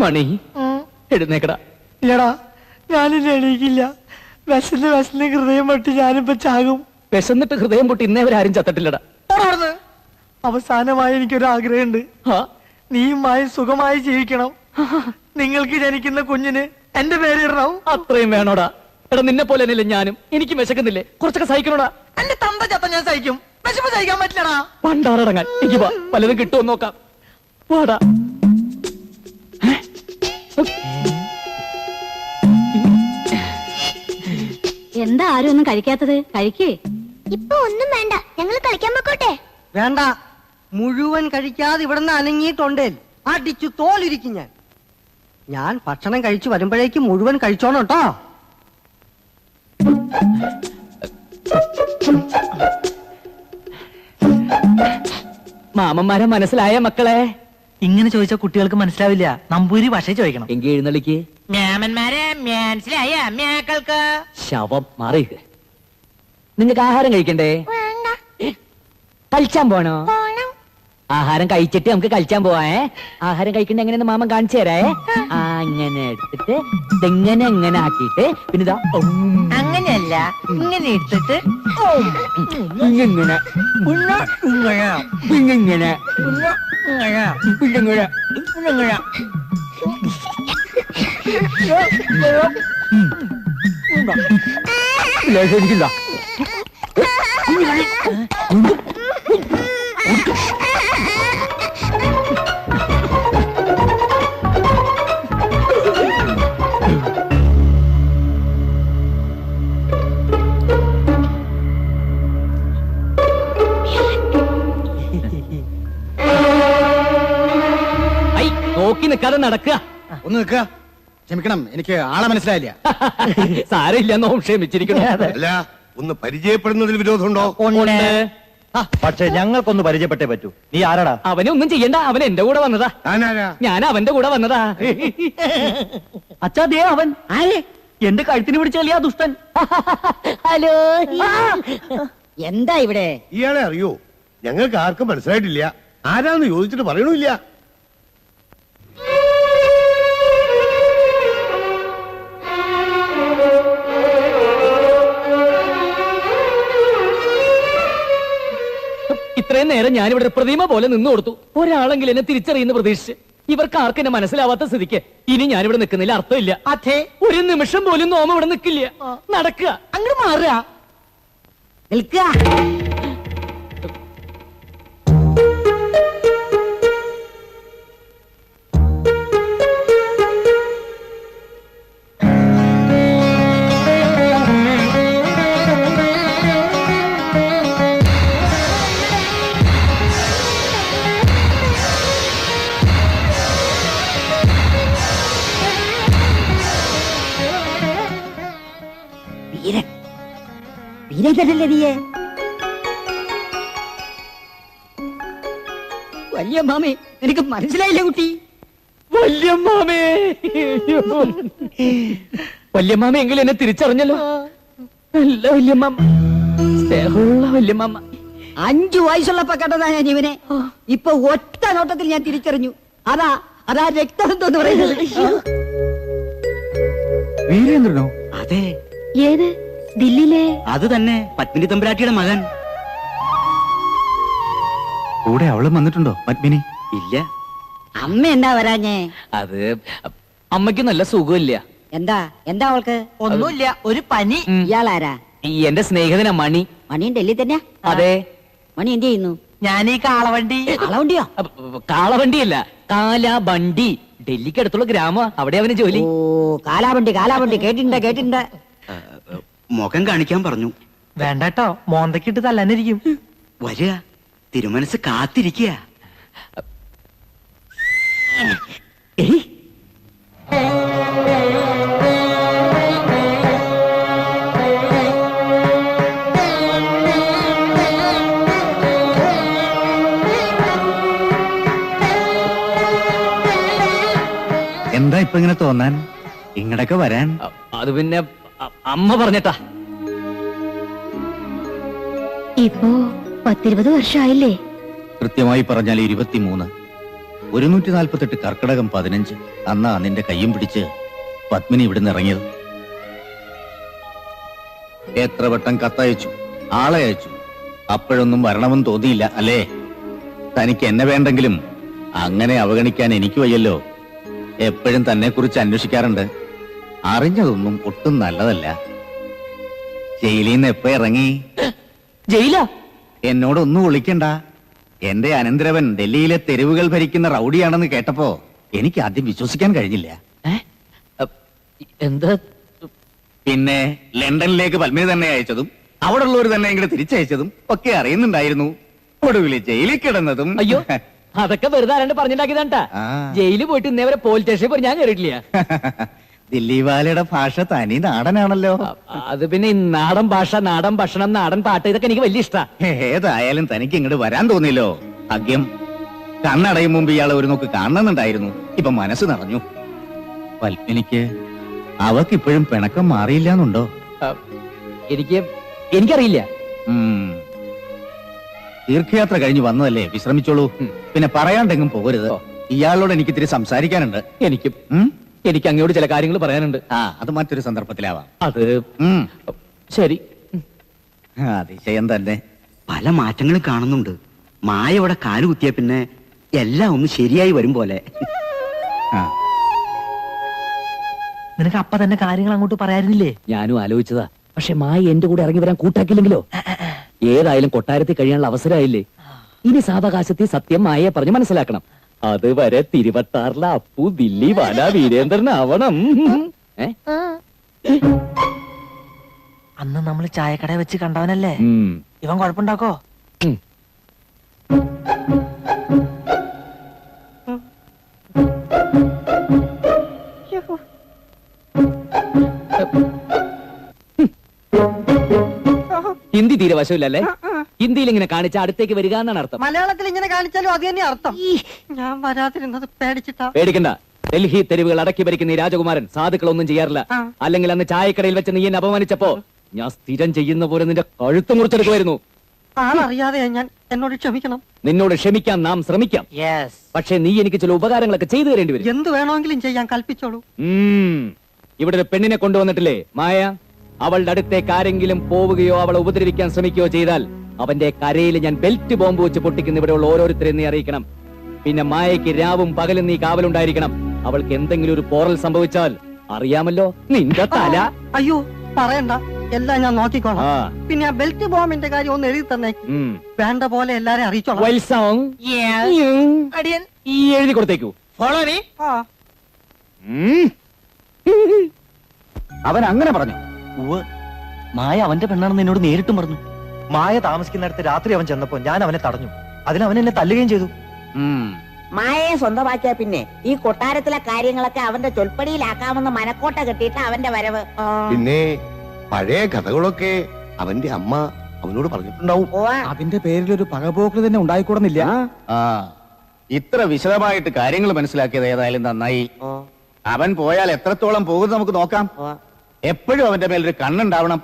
മണി എഴുന്നേക്കടാ. ഇല്ലടാ, ഞാനില്ല, എണീക്കില്ല. വിശന്ന് ഹൃദയം പൊട്ടി ഞാനിപ്പോ ചാകും. വിശന്നിട്ട് ഹൃദയം പൊട്ടി ഇന്നേവരാരും ചത്തിട്ടില്ലടാ. അവസാനമായി എനിക്കൊരു ആഗ്രഹമുണ്ട്. നീയുമായി സുഖമായി ജീവിക്കണം. നിങ്ങൾക്ക് ജനിക്കുന്ന കുഞ്ഞിന് എന്റെ പേരിടണം. അത്രയും വേണോടാ? എടാ, നിന്നെ പോലെ തന്നെയല്ലേ ഞാനും. എനിക്ക് വിശക്കുന്നില്ലേ? കുറച്ചൊക്കെ സഹിക്കണോടാ. എന്റെ തന്ത ചത്ത ഞാൻ സഹിക്കും, വിശപ്പ് സഹിക്കാൻ പറ്റില്ലടാ. പണ്ടാറടങ്ങാൻ എനിക്ക് പലതും കിട്ടുമെന്ന് നോക്കാം. വാടാ. എന്താ ആരും ഒന്നും കഴിക്കാത്തത്? കഴിക്കേ. ഇപ്പൊ ഒന്നും വേണ്ട, ഞങ്ങൾ കളിക്കാൻ പോക്കോട്ടെ. വേണ്ട, മുഴുവൻ കഴിക്കാതെ ഇവിടുന്ന് അനങ്ങിയിട്ടുണ്ടേ അടിച്ചു തോലിരിക്കും ഞാൻ ഭക്ഷണം കഴിച്ചു വരുമ്പോഴേക്ക് മുഴുവൻ കഴിച്ചോണം കേട്ടോ. മാമന്മാരെ മനസ്സിലായ മക്കളെ? ഇങ്ങനെ ചോദിച്ച കുട്ടികൾക്ക് മനസ്സിലാവില്ല, നമ്പൂരി ഭാഷ ചോദിക്കണം. എങ്കിൽ എഴുന്നള്ളിക്ക്. മാമന്മാരെ മനസ്സിലായ മേക്കൾക്ക് ശവം മാറി. നിങ്ങൾക്ക് ആഹാരം കഴിക്കണ്ടേ? വേണ്ട. കളിച്ചാൻ പോണോ? പോണം. ആഹാരം കഴിച്ചിട്ട് നമുക്ക് കളിച്ചാൻ പോവാ. ആഹാരം കഴിക്കണ്ട എങ്ങനെയെന്ന് മാമൻ കാണിച്ചു തരേ. അങ്ങനെ എടുത്തിട്ട് ഇതെങ്ങനെ എങ്ങനെ ആക്കിയിട്ട് പിന്നെ ഇതാ അങ്ങനെയല്ല, ഇങ്ങനെ എടുത്തിട്ട് ഇങ്ങനെ ഇങ്ങനെ ശരിക്കില്ല. നോക്കി നിൽക്കാതെ നടക്കുക. ഒന്ന് നിൽക്കുക. ക്ഷമിക്കണം, എനിക്ക് ആളെ മനസ്സിലായില്ല. സാരമില്ല, നോം ക്ഷമിച്ചിരിക്കുന്നു. അല്ല, ഒന്ന് പരിചയപ്പെടുന്നതിൽ വിരോധമുണ്ടോ? പക്ഷെ ഞങ്ങൾക്കൊന്ന് പരിചയപ്പെട്ടേ പറ്റൂ. നീ ആരാടാ? അവനെ ഒന്നും ചെയ്യണ്ട, അവൻ എന്റെ കൂടെ വന്നതാ. ഞാൻ അവന്റെ കൂടെ വന്നതാ. അച്ഛാ, ദേ അവൻ. എന്റെ കഴുത്തിന് പിടിച്ചല്ലേ ആ ദുഷ്ടൻ. ഹലോ, എന്താ ഇവിടെ? ഇയാളെ അറിയോ? ഞങ്ങൾക്ക് ആർക്കും മനസ്സിലായിട്ടില്ല. ആരാന്ന് ചോദിച്ചിട്ട് പറയണില്ല. ഇത്രയും നേരം ഞാനിവിടെ പ്രതിമ പോലെ നിന്നു കൊടുത്തു. ഒരാളെങ്കിലും എന്നെ തിരിച്ചറിയുന്ന പ്രതീക്ഷിച്ച്. ഇവർക്ക് ആർക്കും എന്നെ മനസ്സിലാവാത്ത സ്ഥിതിക്ക് ഇനി ഞാനിവിടെ നിൽക്കുന്നില്ല, അർത്ഥമില്ല. അതെ, ഒരു നിമിഷം പോലും നോമ ഇവിടെ നിൽക്കില്ല. നടക്കുക, അങ്ങോട്ട് മാറുക. നിൽക്കുക. വീരല്ലേ നീയെ? വലിയ മാമി, എനിക്ക് മനസ്സിലായില്ല കുട്ടി. വല്യമ്മാമേ, വല്യമ്മാമ എങ്കിലും എന്നെ തിരിച്ചറിഞ്ഞല്ലോ. നല്ല വല്യമ്മാമ, സ്നേഹമുള്ള വല്യമ്മാമ. 5 വയസ്സുള്ളപ്പോ കണ്ടതാ ഞാൻ ഇവനെ. ഇപ്പൊ ഒറ്റ നോട്ടത്തിൽ ഞാൻ തിരിച്ചറിഞ്ഞു. അതാ രക്തബന്ധം എന്ന് പറയുന്നത്. വീരേന്ദ്രനോ? അതെ. ഏത്? ദില്ലിയിലെ? അത് തന്നെ, പത്മിനി തമ്പുരാട്ടിയുടെ മകൻ. കൂടെ അവളും വന്നിട്ടുണ്ടോ പത്മിനി? ഇല്ല. അമ്മ എന്താ വരാഞ്ഞേ? അത് അമ്മയ്ക്ക് നല്ല സുഖമില്ല. എന്താ അവൾക്ക്? ഒന്നുമില്ല, ഒരു പനി. ഇയാളാരാ? എന്റെ സ്നേഹിതനാ മണി. മണിയും ഡൽഹി തന്നെ? അതെ. മണി എന്ത് ചെയ്യുന്നു? ഞാൻ ഈ കാളവണ്ടി. കാളവണ്ടിയോ? കാളവണ്ടിയല്ല, കാലാബണ്ടി. ഡൽഹിക്ക് അടുത്തുള്ള ഗ്രാമം, അവിടെ അവന് ജോലി. ഓ, കാലാബണ്ടി കേട്ടിട്ടുണ്ട്. മുഖം കാണിക്കാൻ പറഞ്ഞു. വേണ്ടട്ടോ, മോന്തക്കിട്ട് തല്ലാനിരിക്കും. വരിക, തിരുമനസ് കാത്തിരിക്കുക. എന്താ ഇപ്പൊ ഇങ്ങനെ തോന്നാൻ? ഇങ്ങടൊക്കെ വരാൻ? അത് പിന്നെ അമ്മ പറഞ്ഞിട്ടാ. ഇപ്പോ 10-20 വർഷമായില്ലേ? കൃത്യമായി പറഞ്ഞാൽ 23. 148 കർക്കിടകം 15 അന്നാ നിന്റെ കയ്യും പിടിച്ച് പത്മിനി ഇവിടുന്ന് ഇറങ്ങിയത്. എത്ര വട്ടം കത്തയച്ചു, ആളെ അയച്ചു, അപ്പോഴൊന്നും വരണമെന്ന് തോന്നിയില്ല അല്ലേ? തനിക്ക് എന്നെ വേണ്ടെങ്കിലും അങ്ങനെ അവഗണിക്കാൻ എനിക്ക് വയ്യല്ലോ. എപ്പോഴും തന്നെ കുറിച്ച് അന്വേഷിക്കാറുണ്ട്. അറിഞ്ഞതൊന്നും ഒട്ടും നല്ലതല്ല. ജയിലിൽ നിന്ന് എപ്പോ ഇറങ്ങി? ജയില എന്നോടൊന്നും വിളിക്കണ്ട. എന്റെ അനന്തരവൻ ഡൽഹിയിലെ തെരുവുകൾ ഭരിക്കുന്ന റൗഡിയാണെന്ന് കേട്ടപ്പോ എനിക്ക് ആദ്യം വിശ്വസിക്കാൻ കഴിഞ്ഞില്ല. എന്താ? പിന്നെ ലണ്ടനിലേക്ക് പത്മിനി തന്നെ അയച്ചതും അവിടെ ഉള്ളവർ തന്നെ ഇങ്ങോട്ട് തിരിച്ചയച്ചതും ഒക്കെ അറിയുന്നുണ്ടായിരുന്നു. ഒടുവിൽ ജയിലിൽ കിടന്നതും. അയ്യോ, അതൊക്കെ വെറുതെ ആരാണ്ട് പറഞ്ഞിട്ടാക്കിയതാണ്ടാ. ആ. ജയിലിൽ പോയിട്ട് ഇന്നേവരെ പോലീസ് സ്റ്റേഷനിൽ പോയി ഞാൻ കയറിയിട്ടില്ല. ദില്ലി വാലയുടെ ഭാഷ തനി നാടനാണല്ലോ. അത് പിന്നെ ഈ നാടൻ ഭാഷ, നാടൻ ഭക്ഷണം, നാടൻ പാട്ട് ഇതൊക്കെ എനിക്ക് വലിയ ഇഷ്ടാ. ഏതായാലും തനിക്ക് ഇങ്ങോട്ട് വരാൻ തോന്നിയല്ലോ. ഭാഗ്യം. കണ്ണടയും മുമ്പ് ഇയാളെ ഒരു നോക്ക് കാണണമെന്നുണ്ടായിരുന്നു. ഇപ്പൊ മനസ്സ് നിറഞ്ഞു. പത്മിനിക്ക് അവക്കിപ്പോഴും പിണക്കം മാറിയില്ലാന്നുണ്ടോ? എനിക്കറിയില്ല. തീർത്ഥയാത്ര കഴിഞ്ഞ് വന്നതല്ലേ, വിശ്രമിച്ചോളൂ. പിന്നെ പറയാണ്ടെങ്കിലും പോകരുത്. ഇയാളോട് എനിക്ക് ഇത്തിരി സംസാരിക്കാനുണ്ട്. എനിക്ക് അങ്ങോട്ട് ചില കാര്യങ്ങൾ പറയാനുണ്ട്. അത് മറ്റൊരു സന്ദർഭത്തിലാവാം. അത് ശരി. അതിശയം തന്നെ. പല മാറ്റങ്ങളും കാണുന്നുണ്ട്. മായ ഇവിടെ കാലുകുത്തിയ പിന്നെ എല്ലാം ഒന്ന് ശരിയായി വരും പോലെ. നിനക്ക് അപ്പ തന്നെ കാര്യങ്ങൾ അങ്ങോട്ട് പറയാനില്ലേ? ഞാനും ആലോചിച്ചതാ. പക്ഷെ മായ എന്റെ കൂടെ ഇറങ്ങി വരാൻ കൂട്ടാക്കില്ലെങ്കിലോ? ഏതായാലും കൊട്ടാരത്തിൽ കഴിയാനുള്ള അവസരമായില്ലേ. ഇനി സാവകാശത്തിൽ സത്യം മായയെ പറഞ്ഞ് മനസ്സിലാക്കണം. അതുവരെ തിരുവട്ടാറിലെ അപ്പു ദില്ലി വാല വീരേന്ദ്രനാവണം. അന്ന് നമ്മൾ ചായക്കട വെച്ച് കണ്ടവനല്ലേ ഇവൻ? കുഴപ്പമുണ്ടാക്കോ? ഹിന്ദി തീരെ വശമില്ലല്ലേ? ഹിന്ദിയിൽ ഇങ്ങനെ കാണിച്ച അടുത്തേക്ക് വരിക എന്നാണ് അർത്ഥം. മലയാളത്തിൽ ഇങ്ങനെ കാണിച്ചാലും അത് തന്നെ അർത്ഥം. ഞാൻ വരാതിരുന്നത് പേടിച്ചിട്ടാ. പേടിക്കണ്ട. ഡൽഹി തെരുവുകൾ അടക്കി ഭരിക്കുന്ന ഈ രാജകുമാരൻ സാധുക്കളൊന്നും ചെയ്യാറില്ല. അല്ലെങ്കിൽ അന്ന് ചായക്കടയിൽ വെച്ച് നീ എന്നെ അപമാനിച്ചപ്പോ ഞാൻ സ്ഥിരം ചെയ്യുന്ന പോലെ നിന്റെ കഴുത്ത് മുറിച്ചെടുക്കുമായിരുന്നു. ആളറിയാതെ ഞാൻ, എന്നോട് ക്ഷമിക്കണം. നിന്നോട് ക്ഷമിക്കാൻ നാം ശ്രമിക്കാം. പക്ഷെ നീ എനിക്ക് ചില ഉപകാരങ്ങളൊക്കെ ചെയ്തു തരേണ്ടി വരും. എന്ത് വേണമെങ്കിലും ചെയ്യാൻ കൽപ്പിച്ചോളൂ. ഇവിടെ ഒരു പെണ്ണിനെ കൊണ്ടുവന്നിട്ടില്ലേ മായ? അവളുടെ അടുത്തേക്ക് ആരെങ്കിലും പോവുകയോ അവളെ ഉപദ്രവിക്കാൻ ശ്രമിക്കുകയോ ചെയ്താൽ അവന്റെ കരയിൽ ഞാൻ ബെൽറ്റ് ബോംബ് വെച്ച് പൊട്ടിക്കുന്ന ഇവിടെയുള്ള ഓരോരുത്തരെയും നീ അറിയിക്കണം. പിന്നെ മായയ്ക്ക് രാവും പകലും നീ കാവലുണ്ടായിരിക്കണം. അവൾക്ക് എന്തെങ്കിലും ഒരു പോറൽ സംഭവിച്ചാൽ അറിയാമല്ലോ, നിന്റെ തല. അയ്യോ പറയണ്ട, എല്ലാം ഞാൻ നോക്കിക്കോളാം. പിന്നെ ആ ബെൽറ്റ് ബോംബിന്റെ കാര്യം ഒന്ന് എഴുതി തന്നെ. വേണ്ട പോലെ എല്ലാരെയും അറിയിച്ചോളാം. ഈ എഴുതി കൊടുത്തേക്കൂ. അവൻ അങ്ങനെ പറഞ്ഞു. മായ അവന്റെ പെണ്ണാണെന്ന് എന്നോട് നേരിട്ടും പറഞ്ഞു. മായ താമസിക്കുന്നിടത്ത് രാത്രി അവൻ ചെന്നപ്പോ ഞാൻ അവനെ തടഞ്ഞു. അതിനവൻ എന്നെ തല്ലുകയും ചെയ്തു. മായയെ സ്വന്തമാക്കിയ പിന്നെ ഈ കൊട്ടാരത്തിലെ കാര്യങ്ങളൊക്കെ അവന്റെ ചൊൽപ്പടിയിലാക്കാമെന്ന് മനക്കോട്ട കെട്ടിയിട്ട് അവന്റെ വരവ്. പിന്നെ പഴയ കഥകളൊക്കെ അവന്റെ അമ്മ അവനോട് പറഞ്ഞിട്ടുണ്ടാവും. അതിന്റെ പേരിൽ ഒരു പകപോക്ക് തന്നെ ഉണ്ടായിക്കൂടുന്നില്ല. ഇത്ര വിശദമായിട്ട് കാര്യങ്ങൾ മനസ്സിലാക്കിയത് ഏതായാലും നന്നായി. അവൻ പോയാൽ എത്രത്തോളം പോകുന്നത് നമുക്ക് നോക്കാം. എപ്പോഴും അവന്റെ മേലൊരു കണ്ണുണ്ടാവണം.